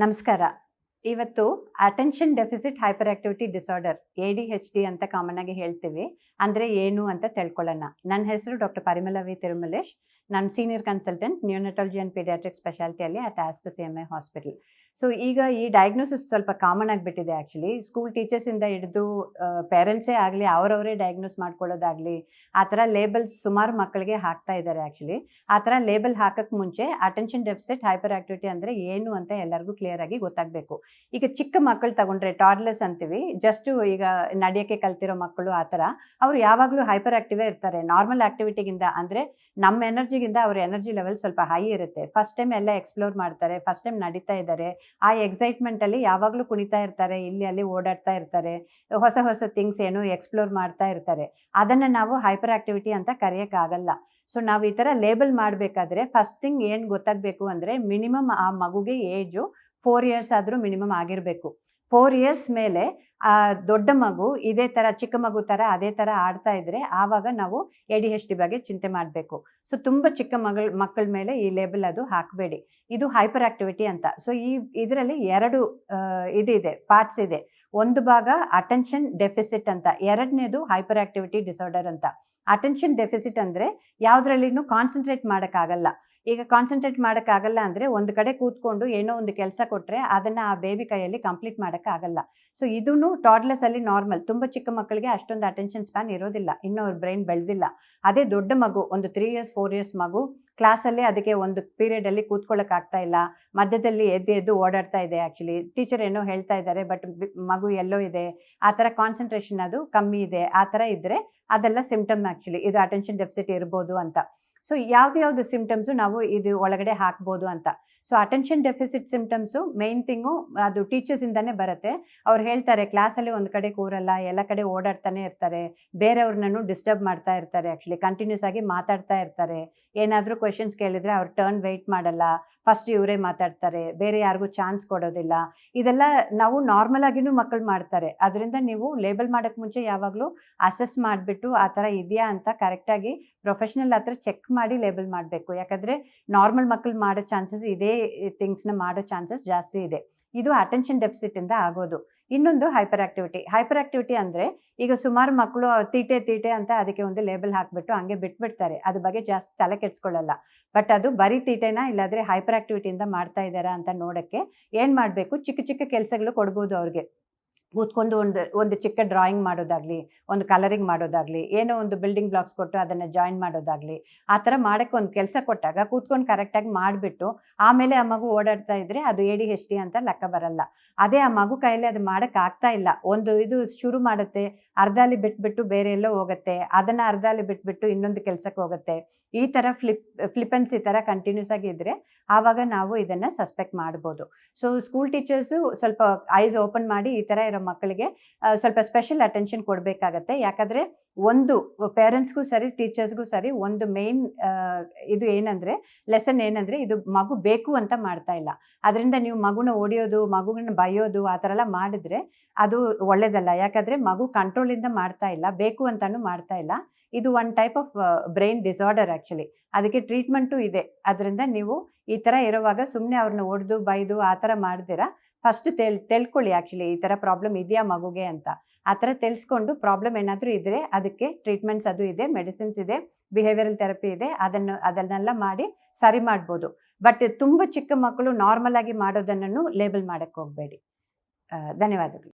ನಮಸ್ಕಾರ. ಇವತ್ತು attention deficit hyperactivity disorder ADHD ಅಂತ ಕಾಮನ್ ಆಗಿ ಹೇಳ್ತೀವಿ. ಅಂದರೆ ಏನು ಅಂತ ತಿಳ್ಕೊಳ್ಳೋಣ. ನನ್ನ ಹೆಸರು ಡಾಕ್ಟರ್ ಪರಿಮಳ ವಿ ತಿರುಮಲೇಶ್. ನಾನು senior consultant neonatology and paediatric ಸ್ಪೆಷಾಲಿಟಿಯಲ್ಲಿ at Aster CMI hospital. So ಈಗ ಈ ಡಯಾಗ್ನೋಸಿಸ್ ಸ್ವಲ್ಪ ಕಾಮನ್ ಆಗಿಬಿಟ್ಟಿದೆ ಆ್ಯಕ್ಚುಲಿ. ಸ್ಕೂಲ್ ಟೀಚರ್ಸಿಂದ ಹಿಡಿದು ಪೇರೆಂಟ್ಸೇ ಆಗಲಿ ಅವರವರೇ ಡಯಾಗ್ನೋಸ್ ಮಾಡ್ಕೊಳ್ಳೋದಾಗಲಿ ಆ ಥರ ಲೇಬಲ್ಸ್ ಸುಮಾರು ಮಕ್ಕಳಿಗೆ ಹಾಕ್ತಾ ಇದ್ದಾರೆ ಆ್ಯಕ್ಚುಲಿ. ಆ ಥರ ಲೇಬಲ್ ಹಾಕೋಕ್ಕೆ ಮುಂಚೆ ಅಟೆನ್ಷನ್ ಡೆಫಿಸಿಟ್ ಹೈಪರ್ ಆಕ್ಟಿವಿಟಿ ಅಂದರೆ ಏನು ಅಂತ ಎಲ್ಲರಿಗೂ ಕ್ಲಿಯರ್ ಆಗಿ ಗೊತ್ತಾಗಬೇಕು. ಈಗ ಚಿಕ್ಕ ಮಕ್ಕಳು ತಗೊಂಡ್ರೆ ಟಾಡ್ಲರ್ಸ್ ಅಂತೀವಿ, ಜಸ್ಟ್ ಈಗ ನಡೆಯೋಕ್ಕೆ ಕಲ್ತಿರೋ ಮಕ್ಕಳು ಆ ಥರ ಅವರು ಯಾವಾಗಲೂ ಹೈಪರ್ ಆಕ್ಟಿವೇ ಇರ್ತಾರೆ. ನಾರ್ಮಲ್ ಆಕ್ಟಿವಿಟಿಗಿಂತ ಅಂದರೆ ನಮ್ಮ ಎನರ್ಜಿಗಿಂತ ಅವ್ರ ಎನರ್ಜಿ ಲೆವೆಲ್ ಸ್ವಲ್ಪ ಹೈ ಇರುತ್ತೆ. ಫಸ್ಟ್ ಟೈಮ್ ಎಲ್ಲ ಎಕ್ಸ್ಪ್ಲೋರ್ ಮಾಡ್ತಾರೆ, ಫಸ್ಟ್ ಟೈಮ್ ನಡೀತಾ ಇದ್ದಾರೆ, ಆ ಎಕ್ಸೈಟ್ಮೆಂಟಲ್ಲಿ ಯಾವಾಗಲೂ ಕುಣಿತಾ ಇರ್ತಾರೆ, ಇಲ್ಲಿ ಅಲ್ಲಿ ಓಡಾಡ್ತಾ ಇರ್ತಾರೆ, ಹೊಸ ಹೊಸ ಥಿಂಗ್ಸ್ ಏನು ಎಕ್ಸ್ಪ್ಲೋರ್ ಮಾಡ್ತಾ ಇರ್ತಾರೆ. ಅದನ್ನು ನಾವು ಹೈಪರ್ ಆಕ್ಟಿವಿಟಿ ಅಂತ ಕರೆಯೋಕ್ಕಾಗಲ್ಲ. ಸೊ ನಾವು ಈ ಥರ ಲೇಬಲ್ ಮಾಡಬೇಕಾದ್ರೆ ಫಸ್ಟ್ ಥಿಂಗ್ ಏನು ಗೊತ್ತಾಗಬೇಕು ಅಂದರೆ ಮಿನಿಮಮ್ ಆ ಮಗುಗೆ ಏಜು 4 years ಆದರೂ ಮಿನಿಮಮ್ ಆಗಿರಬೇಕು. 4 years ಮೇಲೆ ಆ ದೊಡ್ಡ ಮಗು ಇದೇ ಥರ ಚಿಕ್ಕ ಮಗು ಥರ ಅದೇ ಥರ ಆಡ್ತಾ ಇದ್ದರೆ ಆವಾಗ ನಾವು ADHD ಬಗ್ಗೆ ಚಿಂತೆ ಮಾಡಬೇಕು. ಸೊ ತುಂಬ ಚಿಕ್ಕ ಮಕ್ಕಳ ಮೇಲೆ ಈ ಲೇಬಲ್ ಅದು ಹಾಕಬೇಡಿ. ಇದು ಹೈಪರ್ ಆಕ್ಟಿವಿಟಿ ಅಂತ. ಸೊ ಇದರಲ್ಲಿ 2 ಇದಿದೆ, ಪಾರ್ಟ್ಸ್ ಇದೆ. ಒಂದು ಭಾಗ ಅಟೆನ್ಷನ್ ಡೆಫಿಸಿಟ್ ಅಂತ, ಎರಡನೇದು ಹೈಪರ್ ಆಕ್ಟಿವಿಟಿ ಡಿಸಾರ್ಡರ್ ಅಂತ. ಅಟೆನ್ಷನ್ ಡೆಫಿಸಿಟ್ ಅಂದರೆ ಯಾವುದ್ರಲ್ಲಿನೂ ಕಾನ್ಸಂಟ್ರೇಟ್ ಮಾಡೋಕ್ಕಾಗಲ್ಲ. ಈಗ ಕಾನ್ಸಂಟ್ರೇಟ್ ಮಾಡೋಕ್ಕಾಗಲ್ಲ ಅಂದರೆ ಒಂದು ಕಡೆ ಕೂತ್ಕೊಂಡು ಏನೋ ಒಂದು ಕೆಲಸ ಕೊಟ್ಟರೆ ಅದನ್ನು ಆ ಬೇಬಿ ಕೈಯಲ್ಲಿ ಕಂಪ್ಲೀಟ್ ಮಾಡೋಕ್ಕಾಗಲ್ಲ. ಸೊ ಇದೂ ಟಾಡ್ಲರ್ಸಲ್ಲಿ ನಾರ್ಮಲ್. ತುಂಬ ಚಿಕ್ಕ ಮಕ್ಕಳಿಗೆ ಅಷ್ಟೊಂದು ಅಟೆನ್ಷನ್ ಸ್ಪ್ಯಾನ್ ಇರೋದಿಲ್ಲ, ಇನ್ನೂ ಅವ್ರ ಬ್ರೈನ್ ಬೆಳೆದಿಲ್ಲ. ಅದೇ ದೊಡ್ಡ ಮಗು ಒಂದು 3 years 4 years ಮಗು ಕ್ಲಾಸಲ್ಲಿ ಅದಕ್ಕೆ ಒಂದು ಪೀರಿಯಡಲ್ಲಿ ಕೂತ್ಕೊಳ್ಳೋಕ್ಕಾಗ್ತಾ ಇಲ್ಲ, ಮಧ್ಯದಲ್ಲಿ ಎದ್ದು ಓಡಾಡ್ತಾ ಇದೆ. ಆ್ಯಕ್ಚುಲಿ ಟೀಚರ್ ಏನೋ ಹೇಳ್ತಾ ಇದ್ದಾರೆ ಬಟ್ ಮಗು ಎಲ್ಲೋ ಇದೆ, ಆ ಥರ ಕಾನ್ಸಂಟ್ರೇಷನ್ ಅದು ಕಮ್ಮಿ ಇದೆ, ಆ ಥರ ಇದ್ದರೆ ಅದೆಲ್ಲ ಸಿಂಪ್ಟಮ್ ಆ್ಯಕ್ಚುಲಿ ಇದು ಅಟೆನ್ಷನ್ ಡೆಫಿಸಿಟ್ ಇರ್ಬೋದು ಅಂತ. ಸೊ ಯಾವ್ದು ಸಿಂಪ್ಟಮ್ಸು ನಾವು ಇದು ಒಳಗಡೆ ಹಾಕ್ಬೋದು ಅಂತ. So attention deficit symptoms main thing ಅದು ಟೀಚರ್ಸಿಂದನೇ ಬರುತ್ತೆ. ಅವ್ರು ಹೇಳ್ತಾರೆ ಕ್ಲಾಸಲ್ಲಿ ಒಂದು ಕಡೆ ಕೂರಲ್ಲ, ಎಲ್ಲ ಕಡೆ ಓಡಾಡ್ತಾನೆ ಇರ್ತಾರೆ, ಬೇರೆಯವ್ರನ್ನೂ ಡಿಸ್ಟರ್ಬ್ ಮಾಡ್ತಾ ಇರ್ತಾರೆ. ಆ್ಯಕ್ಚುಲಿ ಕಂಟಿನ್ಯೂಸ್ ಆಗಿ ಮಾತಾಡ್ತಾ ಇರ್ತಾರೆ. ಏನಾದರೂ ಕ್ವೆಶನ್ಸ್ ಕೇಳಿದರೆ ಅವ್ರು ಟರ್ನ್ ವೆಯ್ಟ್ ಮಾಡಲ್ಲ, ಫಸ್ಟ್ ಇವರೇ ಮಾತಾಡ್ತಾರೆ, ಬೇರೆ ಯಾರಿಗೂ ಚಾನ್ಸ್ ಕೊಡೋದಿಲ್ಲ. ಇದೆಲ್ಲ ನಾವು ನಾರ್ಮಲ್ ಆಗಿನೂ ಮಕ್ಕಳು ಮಾಡ್ತಾರೆ. ಅದರಿಂದ ನೀವು ಲೇಬಲ್ ಮಾಡೋಕ್ಕೆ ಮುಂಚೆ ಯಾವಾಗಲೂ ಅಸೆಸ್ ಮಾಡಿಬಿಟ್ಟು ಆ ಥರ ಇದೆಯಾ ಅಂತ ಕರೆಕ್ಟಾಗಿ ಪ್ರೊಫೆಷ್ನಲ್ ಹತ್ರ ಚೆಕ್ ಮಾಡಿ ಲೇಬಲ್ ಮಾಡಬೇಕು. ಯಾಕಂದರೆ ನಾರ್ಮಲ್ ಮಕ್ಕಳು ಮಾಡೋ ಚಾನ್ಸಸ್ ಇದೇ ಥಿಂಗ್ಸ್ನ ಮಾಡೋ ಚಾನ್ಸಸ್ ಜಾಸ್ತಿ ಇದೆ. ಇದು ಅಟೆನ್ಷನ್ ಡೆಫಿಸಿಟಿಂದ ಆಗೋದು. ಇನ್ನೊಂದು ಹೈಪರ್ ಆಕ್ಟಿವಿಟಿ ಅಂದರೆ ಈಗ ಸುಮಾರು ಮಕ್ಕಳು ತೀಟೆ ಅಂತ ಅದಕ್ಕೆ ಒಂದು ಲೇಬಲ್ ಹಾಕಿಬಿಟ್ಟು ಹಂಗೆ ಬಿಟ್ಬಿಡ್ತಾರೆ. ಅದ್ರ ಬಗ್ಗೆ ಜಾಸ್ತಿ ತಲೆ ಕೆಡಿಸ್ಕೊಳ್ಳಲ್ಲ. ಬಟ್ ಅದು ಬರೀ ತೀಟೆನ ಇಲ್ಲಾಂದರೆ ಹೈಪರ್ ಆಕ್ಟಿವಿಟಿಯಿಂದ ಮಾಡ್ತಾ ಇದ್ದಾರಾ ಅಂತ ನೋಡೋಕ್ಕೆ ಏನು ಮಾಡಬೇಕು, ಚಿಕ್ಕ ಚಿಕ್ಕ ಕೆಲಸಗಳು ಕೊಡ್ಬೋದು ಅವ್ರಿಗೆ. ಕೂತ್ಕೊಂಡು ಒಂದು ಚಿಕ್ಕ ಡ್ರಾಯಿಂಗ್ ಮಾಡೋದಾಗಲಿ, ಒಂದು ಕಲರಿಂಗ್ ಮಾಡೋದಾಗಲಿ, ಏನೋ ಒಂದು ಬಿಲ್ಡಿಂಗ್ ಬ್ಲಾಕ್ಸ್ ಕೊಟ್ಟು ಅದನ್ನು ಜಾಯಿನ್ ಮಾಡೋದಾಗಲಿ, ಆ ಥರ ಮಾಡೋಕ್ಕೆ ಒಂದು ಕೆಲಸ ಕೊಟ್ಟಾಗ ಕೂತ್ಕೊಂಡು ಕರೆಕ್ಟಾಗಿ ಮಾಡಿಬಿಟ್ಟು ಆಮೇಲೆ ಆ ಮಗು ಓಡಾಡ್ತಾ ಇದ್ದರೆ ಅದು ADHD ಅಂತ ಲೆಕ್ಕ ಬರಲ್ಲ. ಅದೇ ಆ ಮಗು ಕೈಯಲ್ಲಿ ಅದು ಮಾಡೋಕ್ಕಾಗ್ತಾ ಇಲ್ಲ, ಒಂದು ಇದು ಶುರು ಮಾಡುತ್ತೆ, ಅರ್ಧಲ್ಲಿ ಬಿಟ್ಬಿಟ್ಟು ಬೇರೆ ಎಲ್ಲೋ ಹೋಗುತ್ತೆ, ಅದನ್ನು ಅರ್ಧಲ್ಲಿ ಬಿಟ್ಬಿಟ್ಟು ಇನ್ನೊಂದು ಕೆಲಸಕ್ಕೆ ಹೋಗುತ್ತೆ, ಈ ಥರ ಫ್ಲಿಪೆನ್ಸಿ ಥರ ಕಂಟಿನ್ಯೂಸ್ ಆಗಿ ಇದ್ದರೆ ಆವಾಗ ನಾವು ಇದನ್ನು ಸಸ್ಪೆಕ್ಟ್ ಮಾಡ್ಬೋದು. ಸೊ ಸ್ಕೂಲ್ ಟೀಚರ್ಸು ಸ್ವಲ್ಪ ಐಸ್ ಓಪನ್ ಮಾಡಿ ಈ ಥರ ಇರೋ ಮಕ್ಕಳಿಗೆ ಸ್ವಲ್ಪ ಸ್ಪೆಷಲ್ ಅಟೆನ್ಷನ್ ಕೊಡಬೇಕಾಗತ್ತೆ. ಯಾಕಂದರೆ ಒಂದು ಪೇರೆಂಟ್ಸ್ಗೂ ಸರಿ ಟೀಚರ್ಸ್ಗೂ ಸರಿ ಒಂದು ಮೇನ್ ಇದು ಏನಂದರೆ ಲೆಸನ್ ಏನಂದರೆ ಇದು ಮಗು ಬೇಕು ಅಂತ ಮಾಡ್ತಾ ಇಲ್ಲ. ಅದರಿಂದ ನೀವು ಮಗುನ ಹೊಡಿಯೋದು, ಮಗುನ ಬೈಯೋದು ಆ ಥರ ಎಲ್ಲ ಮಾಡಿದ್ರೆ ಅದು ಒಳ್ಳೆಯದಲ್ಲ. ಯಾಕಂದರೆ ಮಗು ಕಂಟ್ರೋಲಿಂದ ಮಾಡ್ತಾ ಇಲ್ಲ, ಬೇಕು ಅಂತಲೂ ಮಾಡ್ತಾ ಇಲ್ಲ. ಇದು ಒಂದು type of brain disorder actually. ಅದಕ್ಕೆ ಟ್ರೀಟ್ಮೆಂಟು ಇದೆ. ಅದರಿಂದ ನೀವು ಈ ಥರ ಇರೋವಾಗ ಸುಮ್ಮನೆ ಅವ್ರನ್ನ ಹೊಡೆದು ಬೈದು ಆ ಥರ ಮಾಡ್ದಿರ ಫಸ್ಟ್ ತಿಳ್ಕೊಳ್ಳಿ ಆ್ಯಕ್ಚುಲಿ ಈ ಥರ ಪ್ರಾಬ್ಲಮ್ ಇದೆಯಾ ಮಗುಗೆ ಅಂತ. ಆ ಥರ ತಿಳಿಸ್ಕೊಂಡು ಪ್ರಾಬ್ಲಮ್ ಏನಾದರೂ ಇದ್ದರೆ ಅದಕ್ಕೆ ಟ್ರೀಟ್ಮೆಂಟ್ಸ್ ಅದು ಇದೆ, ಮೆಡಿಸಿನ್ಸ್ ಇದೆ, ಬಿಹೇವಿಯರಲ್ ಥೆರಪಿ ಇದೆ, ಅದನ್ನೆಲ್ಲ ಮಾಡಿ ಸರಿ ಮಾಡ್ಬೋದು. ಬಟ್ ತುಂಬ ಚಿಕ್ಕ ಮಕ್ಕಳು ನಾರ್ಮಲ್ ಆಗಿ ಮಾಡೋದನ್ನು ಲೇಬಲ್ ಮಾಡೋಕ್ಕೆ ಹೋಗಬೇಡಿ. ಧನ್ಯವಾದಗಳು.